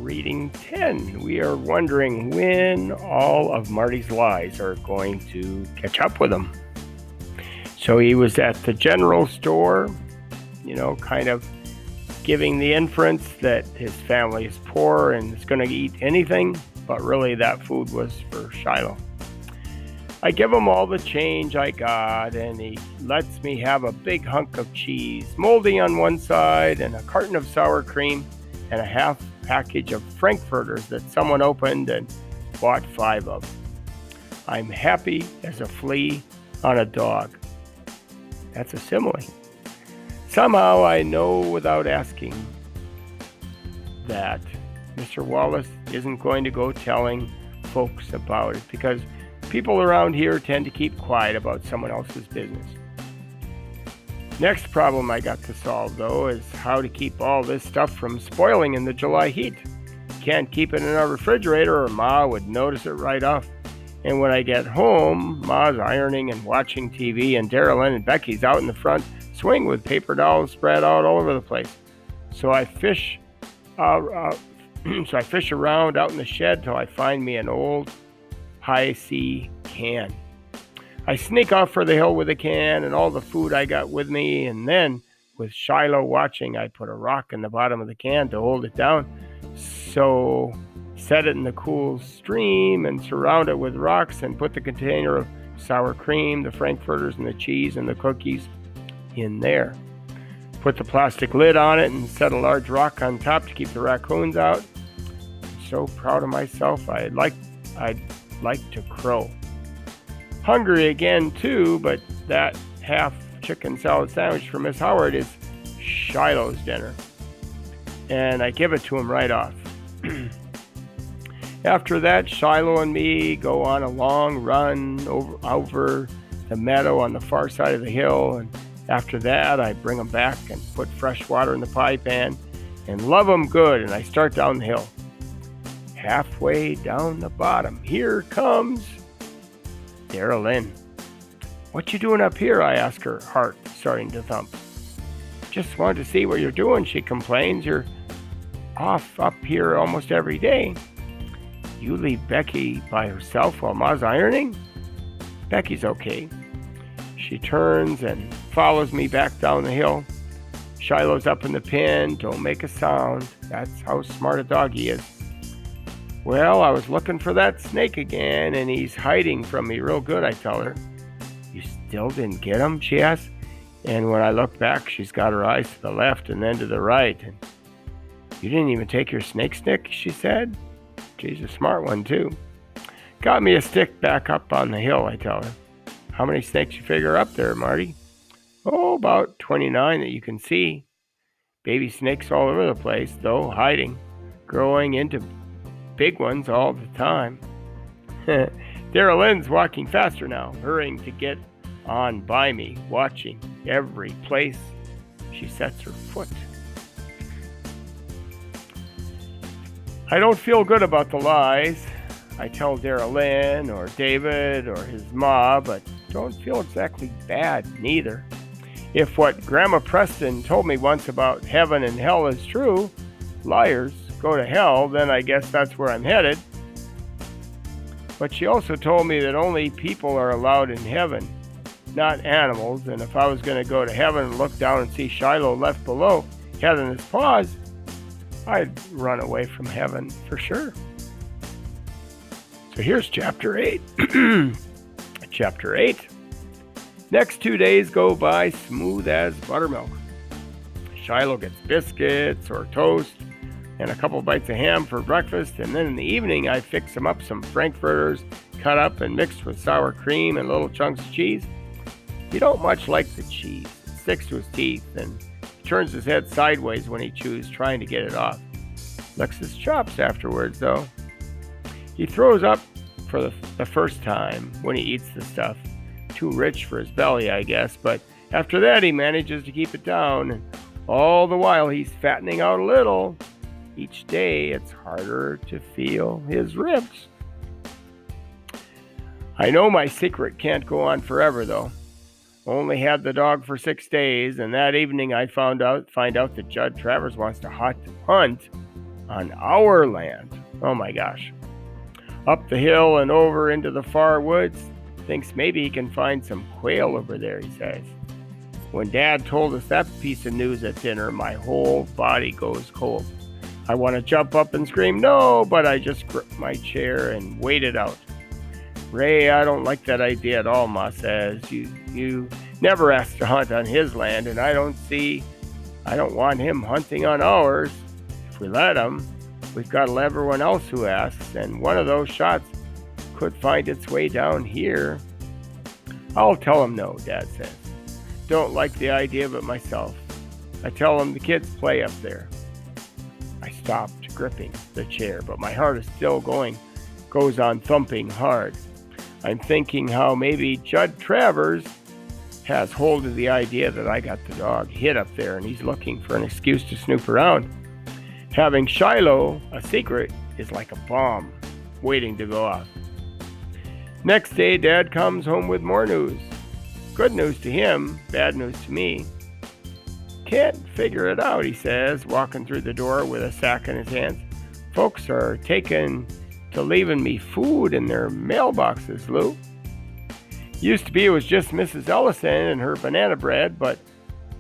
Reading 10. We are wondering when all of Marty's lies are going to catch up with him. So he was at the general store, kind of giving the inference that his family is poor and is going to eat anything, but really that food was for Shiloh. I give him all the change I got, and he lets me have a big hunk of cheese, moldy on one side, and a carton of sour cream, and a half package of frankfurters that someone opened and bought 5 of. I'm happy as a flea on a dog. That's a simile. Somehow I know without asking that Mr. Wallace isn't going to go telling folks about it, because people around here tend to keep quiet about someone else's business. Next problem I got to solve, though, is how to keep all this stuff from spoiling in the July heat. Can't keep it in our refrigerator or Ma would notice it right off. And when I get home, Ma's ironing and watching TV, and Darylyn and Becky's out in the front swing with paper towels spread out all over the place. So I fish around out in the shed till I find me an old high-C can. I sneak off for the hill with the can and all the food I got with me, and then, with Shiloh watching, I put a rock in the bottom of the can to hold it down. So set it in the cool stream and surround it with rocks, and put the container of sour cream, the frankfurters, and the cheese and the cookies in there. Put the plastic lid on it and set a large rock on top to keep the raccoons out. I'm so proud of myself, I'd like to crow. Hungry again too, but that half chicken salad sandwich for Miss Howard is Shiloh's dinner, and I give it to him right off. After that, Shiloh and me go on a long run over the meadow on the far side of the hill, and after that I bring him back and put fresh water in the pie pan and love him good, and I start down the hill. Halfway down the bottom, here comes Darylyn. "What you doing up here?" I ask her, heart starting to thump. "Just wanted to see what you're doing," she complains. "You're off up here almost every day." "You leave Becky by herself while Ma's ironing?" "Becky's okay." She turns and follows me back down the hill. Shiloh's up in the pen. Don't make a sound. That's how smart a dog he is. "Well, I was looking for that snake again, and he's hiding from me real good," I tell her. "You still didn't get him?" she asks. And when I look back, she's got her eyes to the left and then to the right. And "You didn't even take your snake stick?" she said. She's a smart one, too. "Got me a stick back up on the hill," I tell her. "How many snakes you figure up there, Marty?" "Oh, about 29 that you can see. Baby snakes all over the place, though, hiding, growing into big ones all the time." Darylyn's walking faster now, hurrying to get on by me, watching every place she sets her foot. I don't feel good about the lies I tell Darylyn or David or his ma, but don't feel exactly bad neither. If what Grandma Preston told me once about heaven and hell is true, liars go to hell, then I guess that's where I'm headed. But she also told me that only people are allowed in heaven, not animals, and if I was going to go to heaven and look down and see Shiloh left below, head in his paws, I'd run away from heaven for sure. So here's Chapter 8. Chapter 8. Next 2 days go by smooth as buttermilk. Shiloh gets biscuits or toast and a couple bites of ham for breakfast, and then in the evening I fix him up some frankfurters cut up and mixed with sour cream and little chunks of cheese. He don't much like the cheese. It sticks to his teeth, and he turns his head sideways when he chews, trying to get it off. Licks his chops afterwards, though. He throws up for the first time when he eats the stuff. Too rich for his belly, I guess, but after that he manages to keep it down, and all the while he's fattening out a little. Each day it's harder to feel his ribs. I know my secret can't go on forever, though. Only had the dog for 6 days, and that evening I find out that Judd Travers wants to hunt on our land. Oh my gosh. Up the hill and over into the far woods. Thinks maybe he can find some quail over there, he says. When Dad told us that piece of news at dinner, my whole body goes cold. I want to jump up and scream, no, but I just gripped my chair and wait it out. Ray, I don't like that idea at all, Ma says. You never asked to hunt on his land, and I don't want him hunting on ours. If we let him, we've got to let everyone else who asks, and one of those shots could find its way down here. I'll tell him no, Dad says. Don't like the idea of it myself. I tell him the kids play up there. I stopped gripping the chair, but my heart is still goes on thumping hard. I'm thinking how maybe Judd Travers has hold of the idea that I got the dog hid up there and he's looking for an excuse to snoop around. Having Shiloh a secret is like a bomb waiting to go off. Next day, Dad comes home with more news. Good news to him, bad news to me. Can't figure it out, he says, walking through the door with a sack in his hands. Folks are taking to leaving me food in their mailboxes, Lou. Used to be it was just Mrs. Ellison and her banana bread, but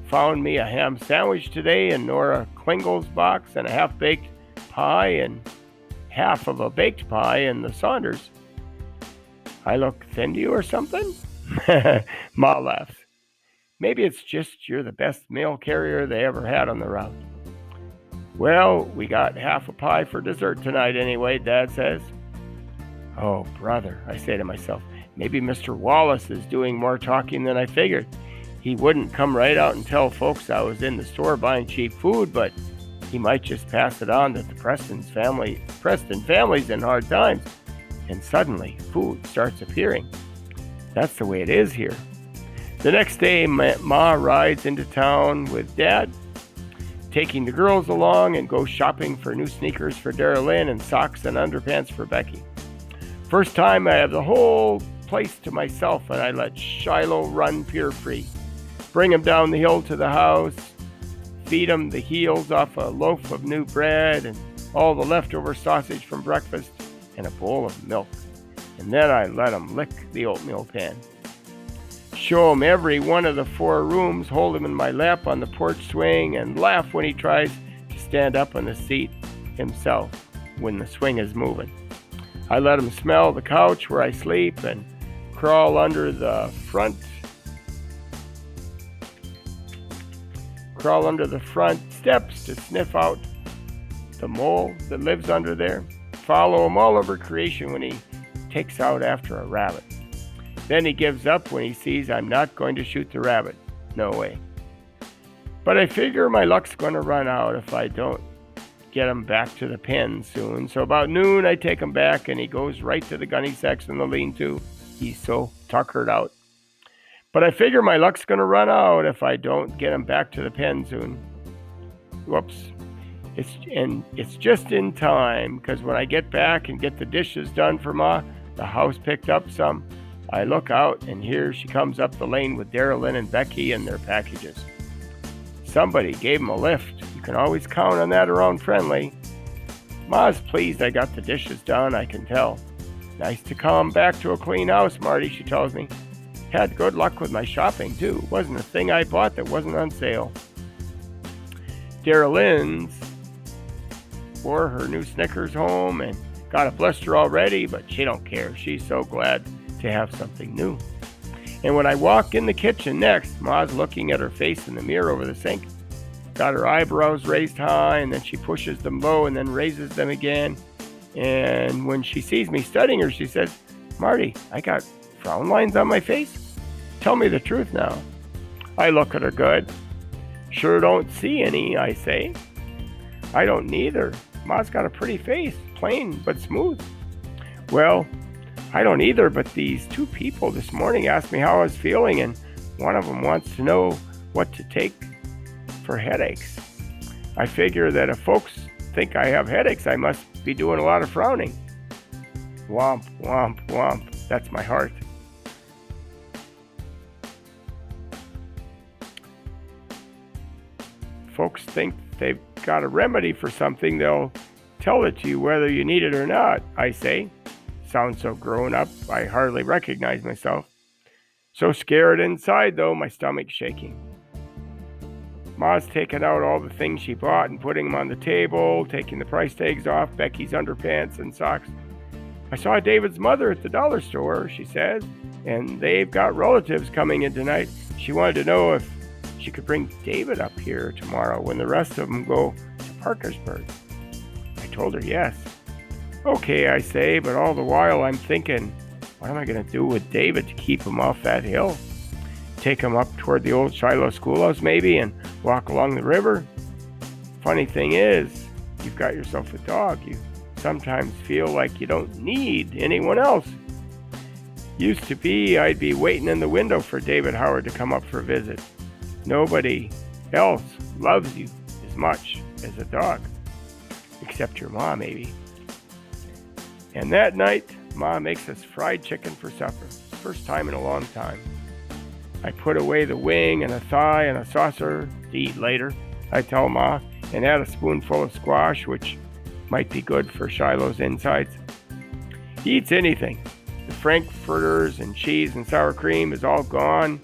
found me a ham sandwich today in Nora Klingle's box and a half-baked pie and half of a baked pie in the Saunders. I look thin to you or something? Ma laughs. Maybe it's just you're the best mail carrier they ever had on the route. Well, we got half a pie for dessert tonight anyway, Dad says. Oh, brother, I say to myself, maybe Mr. Wallace is doing more talking than I figured. He wouldn't come right out and tell folks I was in the store buying cheap food, but he might just pass it on that the Preston family's in hard times. And suddenly, food starts appearing. That's the way it is here. The next day, Ma rides into town with Dad, taking the girls along and goes shopping for new sneakers for Dara Lynn and socks and underpants for Becky. First time I have the whole place to myself and I let Shiloh run pure free. Bring him down the hill to the house, feed him the heels off a loaf of new bread and all the leftover sausage from breakfast and a bowl of milk. And then I let him lick the oatmeal pan. Show him every one of the 4 rooms, hold him in my lap on the porch swing, and laugh when he tries to stand up on the seat himself when the swing is moving. I let him smell the couch where I sleep and crawl under the front steps to sniff out the mole that lives under there. Follow him all over creation when he takes out after a rabbit. Then he gives up when he sees I'm not going to shoot the rabbit. No way. But I figure my luck's going to run out if I don't get him back to the pen soon. So about noon, I take him back and he goes right to the gunny sacks in the lean-to. He's so tuckered out. But I figure my luck's going to run out if I don't get him back to the pen soon. Whoops. It's just in time, because when I get back and get the dishes done for Ma, the house picked up some. I look out, and here she comes up the lane with Darylyn and Becky and their packages. Somebody gave them a lift. You can always count on that around Friendly. Ma's pleased I got the dishes done, I can tell. Nice to come back to a clean house, Marty, she tells me. Had good luck with my shopping, too. Wasn't a thing I bought that wasn't on sale. Darylyn's wore her new Snickers home and got a blister already, but she don't care. She's so glad to have something new. And when I walk in the kitchen next, Ma's looking at her face in the mirror over the sink. Got her eyebrows raised high, and then she pushes them low and then raises them again. And when she sees me studying her, she says, Marty, I got frown lines on my face? Tell me the truth now. I look at her good. Sure don't see any, I say. I don't neither. Ma's got a pretty face, plain but smooth. Well, I don't either, but these 2 people this morning asked me how I was feeling, and one of them wants to know what to take for headaches. I figure that if folks think I have headaches, I must be doing a lot of frowning. Womp, womp, womp. That's my heart. Folks think they've got a remedy for something, they'll tell it to you whether you need it or not, I say. Sounds so grown up, I hardly recognize myself. So scared inside, though, my stomach's shaking. Ma's taking out all the things she bought and putting them on the table, taking the price tags off Becky's underpants and socks. I saw David's mother at the dollar store, she says, and they've got relatives coming in tonight. She wanted to know if she could bring David up here tomorrow when the rest of them go to Parkersburg. I told her yes. Okay, I say, but all the while I'm thinking, what am I going to do with David to keep him off that hill? Take him up toward the old Shiloh schoolhouse maybe and walk along the river? Funny thing is, you've got yourself a dog. You sometimes feel like you don't need anyone else. Used to be I'd be waiting in the window for David Howard to come up for a visit. Nobody else loves you as much as a dog, except your ma maybe. And that night, Ma makes us fried chicken for supper. First time in a long time. I put away the wing and a thigh in a saucer to eat later, I tell Ma, and add a spoonful of squash, which might be good for Shiloh's insides. He eats anything. The frankfurters and cheese and sour cream is all gone,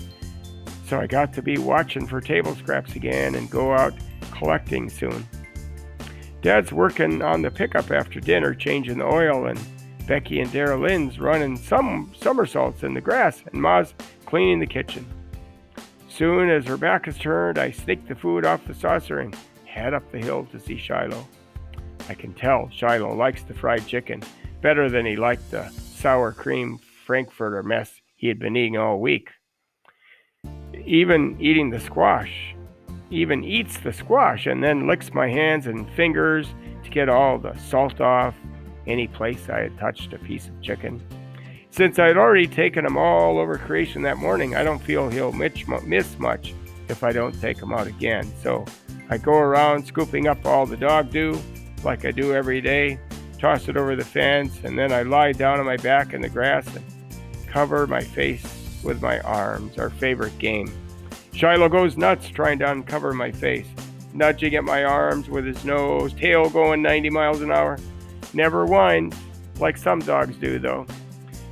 so I got to be watching for table scraps again and go out collecting soon. Dad's working on the pickup after dinner, changing the oil, and Becky and Dara Lynn's running some somersaults in the grass, and Ma's cleaning the kitchen. Soon as her back is turned, I sneak the food off the saucer and head up the hill to see Shiloh. I can tell Shiloh likes the fried chicken better than he liked the sour cream frankfurter mess he had been eating all week. Even eats the squash and then licks my hands and fingers to get all the salt off any place I had touched a piece of chicken. Since I'd already taken him all over creation that morning, I don't feel he'll miss much if I don't take him out again. So I go around scooping up all the dog do, like I do every day, toss it over the fence, and then I lie down on my back in the grass and cover my face with my arms, our favorite game. Shiloh goes nuts trying to uncover my face, nudging at my arms with his nose, tail going 90 miles an hour. Never whines like some dogs do, though.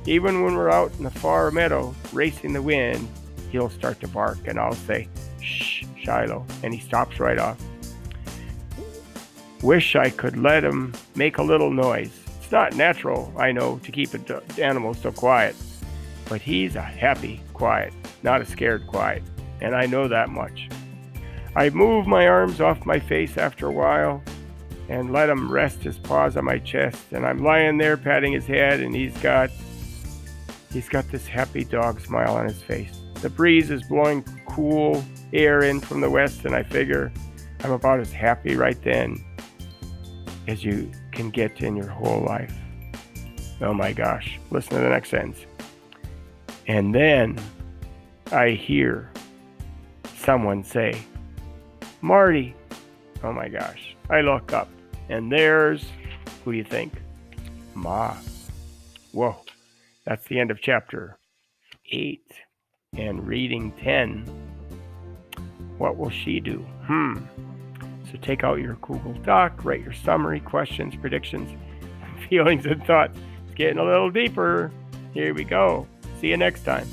Even when we're out in the far meadow racing the wind, he'll start to bark, and I'll say, "Shh, Shiloh," and he stops right off. Wish I could let him make a little noise. It's not natural, I know, to keep an animal so quiet, but he's a happy quiet, not a scared quiet, and I know that much. I move my arms off my face after a while and let him rest his paws on my chest, and I'm lying there patting his head, and he's got this happy dog smile on his face. The breeze is blowing cool air in from the west, and I figure I'm about as happy right then as you can get in your whole life. Oh my gosh, listen to the next sentence. And then I hear someone say, "Marty." Oh my gosh. I look up, and there's, who do you think? Ma. Whoa. That's the end of chapter 8. And reading 10. What will she do? So take out your Google Doc, write your summary, questions, predictions, feelings, and thoughts. It's getting a little deeper. Here we go. See you next time.